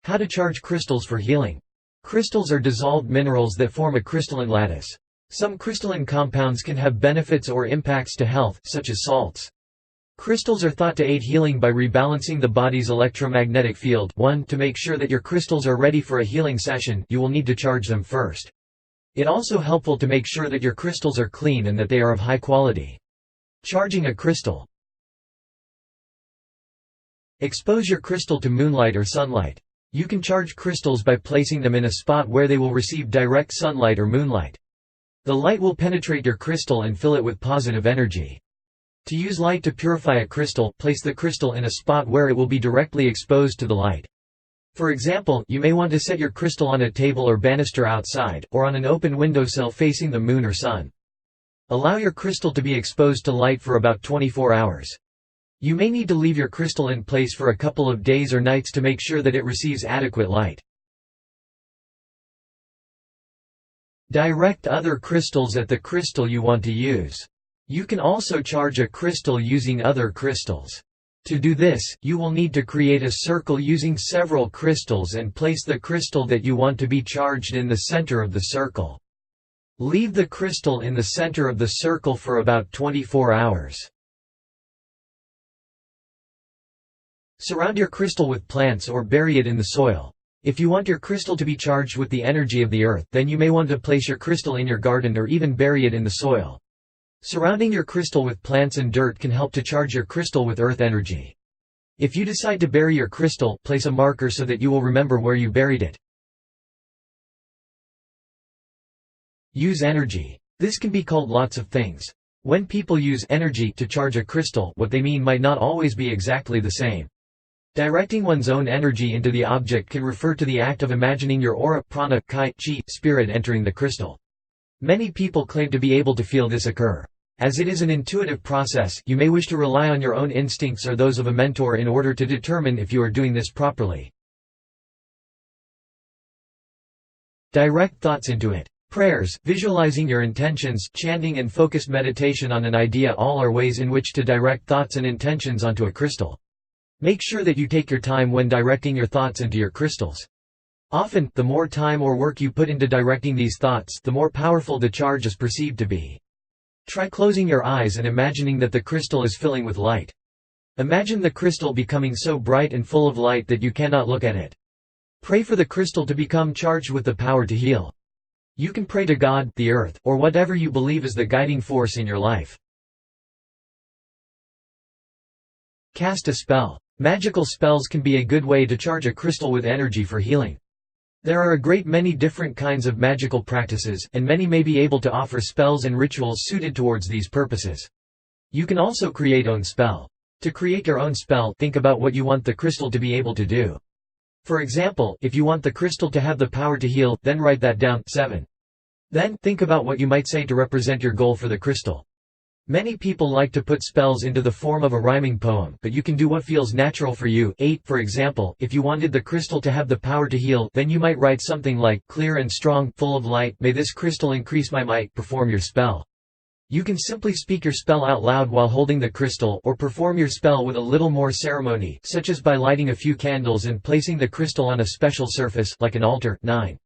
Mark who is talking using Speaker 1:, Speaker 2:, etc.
Speaker 1: How to charge crystals for healing. Crystals are dissolved minerals that form a crystalline lattice. Some crystalline compounds can have benefits or impacts to health, such as salts. Crystals are thought to aid healing by rebalancing the body's electromagnetic field. 1. To make sure that your crystals are ready for a healing session, you will need to charge them first. It's also helpful to make sure that your crystals are clean and that they are of high quality. Charging a crystal. Expose your crystal to moonlight or sunlight. You can charge crystals by placing them in a spot where they will receive direct sunlight or moonlight. The light will penetrate your crystal and fill it with positive energy. To use light to purify a crystal, place the crystal in a spot where it will be directly exposed to the light. For example, you may want to set your crystal on a table or banister outside, or on an open windowsill facing the moon or sun. Allow your crystal to be exposed to light for about 24 hours. You may need to leave your crystal in place for a couple of days or nights to make sure that it receives adequate light. Direct other crystals at the crystal you want to use. You can also charge a crystal using other crystals. To do this, you will need to create a circle using several crystals and place the crystal that you want to be charged in the center of the circle. Leave the crystal in the center of the circle for about 24 hours. Surround your crystal with plants or bury it in the soil. If you want your crystal to be charged with the energy of the earth, then you may want to place your crystal in your garden or even bury it in the soil. Surrounding your crystal with plants and dirt can help to charge your crystal with earth energy. If you decide to bury your crystal, place a marker so that you will remember where you buried it. Use energy. This can be called lots of things. When people use energy to charge a crystal, what they mean might not always be exactly the same. Directing one's own energy into the object can refer to the act of imagining your aura, prana, chi, spirit entering the crystal. Many people claim to be able to feel this occur. As it is an intuitive process, you may wish to rely on your own instincts or those of a mentor in order to determine if you are doing this properly. Direct thoughts into it. Prayers, visualizing your intentions, chanting and focused meditation on an idea all are ways in which to direct thoughts and intentions onto a crystal. Make sure that you take your time when directing your thoughts into your crystals. Often, the more time or work you put into directing these thoughts, the more powerful the charge is perceived to be. Try closing your eyes and imagining that the crystal is filling with light. Imagine the crystal becoming so bright and full of light that you cannot look at it. Pray for the crystal to become charged with the power to heal. You can pray to God, the earth, or whatever you believe is the guiding force in your life. Cast a spell. Magical spells can be a good way to charge a crystal with energy for healing. There are a great many different kinds of magical practices, and many may be able to offer spells and rituals suited towards these purposes. You can also create your own spell. To create your own spell, think about what you want the crystal to be able to do. For example, if you want the crystal to have the power to heal, then write that down. 7. Then, think about what you might say to represent your goal for the crystal. Many people like to put spells into the form of a rhyming poem, but you can do what feels natural for you. 8. For example, if you wanted the crystal to have the power to heal, then you might write something like, clear and strong, full of light, may this crystal increase my might. Perform your spell. You can simply speak your spell out loud while holding the crystal, or perform your spell with a little more ceremony, such as by lighting a few candles and placing the crystal on a special surface, like an altar. 9.